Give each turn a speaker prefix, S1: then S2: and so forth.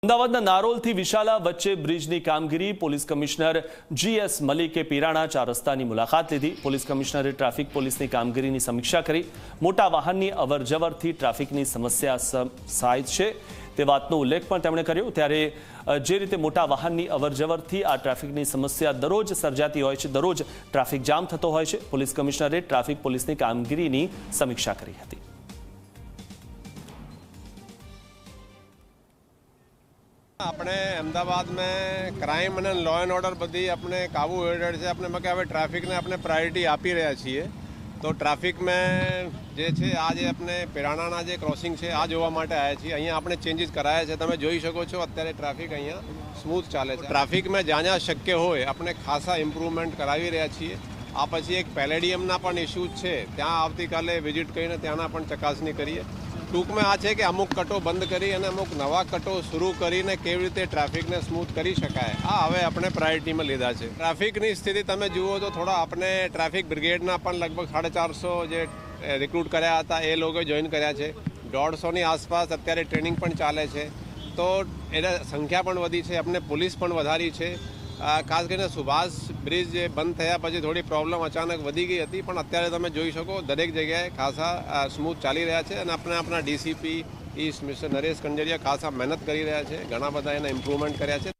S1: અમદાવાદના નારોલથી વિશાલા વચ્ચે બ્રિજની કામગીરી પોલીસ કમિશનર GS મલિકે પીરાણા 4 રસ્તાની મુલાકાત લીધી। પોલીસ કમિશનરે ટ્રાફિક પોલીસની કામગીરીની સમીક્ષા કરી। મોટા વાહનની અવરજવરથી ટ્રાફિકની સમસ્યા સહાય છે તે વાતનો ઉલ્લેખ પણ તેમણે કર્યો। ત્યારે જે રીતે મોટા વાહનની અવરજવરથી આ ટ્રાફિકની સમસ્યા દરરોજ સર્જાતી હોય છે, દરરોજ ટ્રાફિક જામ થતો હોય છે, પોલીસ કમિશનરે ટ્રાફિક પોલીસની કામગીરીની સમીક્ષા કરી હતી।
S2: अपने अहमदाबाद में क्राइम और लॉ एंड ऑर्डर बधी अपने काबू हेठ है। अपने में हमें ट्राफिक ने अपने प्रायोरिटी आपी रहा छीए। तो ट्राफिक में जे छे आज अपने पीराणाना जे क्रॉसिंग है आ जोवा माटे आया छीए। अहींया आपणे चेन्जीस कराया छे, तमे जोई शको छो अत्यारे ट्राफिक अहींया स्मूथ चाले छे। ट्राफिक में ज्यां शक्य होय अपने खासा इम्प्रूवमेंट करावी रह्या छीए। आ पछी एक पेलेडियमना पण इश्यूज छे, त्यां आवतीकाले विजिट करीने त्याना पण चकासणी करीए। टूंक में आ है कि अमुक कटो बंद करी अने अमुक नवा कटो शुरू करीने केवी रीते ट्राफिक ने स्मूथ करी शकाय आ हवे अपने प्रायोरिटी में लीधा है। ट्राफिक की स्थिति तमे जुओ तो थोड़ा अपने ट्राफिक ब्रिगेडना पण लगभग 450 जे रिक्रूट कर्या हता ए लोगोए जॉइन कर्या छे। 150 नी आसपास अत्यारे ट्रेनिंग पण चाले छे, तो एना संख्या पण वधी छे। अपने पुलिस पण वधारी छे। खास કરીને સુભાષ બ્રિજ જે બંધ થયા પછી થોડી પ્રોબ્લેમ અચાનક વધી ગઈ હતી, પણ અત્યારે તમે જોઈ શકો દરેક જગ્યાએ ખાસા સ્મૂથ ચાલી રહ્યા છે અને આપણા DCP ઈસ્ટ મિસ્ટર નરેશ કંજરિયા ખાસા મહેનત કરી રહ્યા છે, ઘણા બધા એના ઇમ્પ્રુવમેન્ટ કર્યા છે।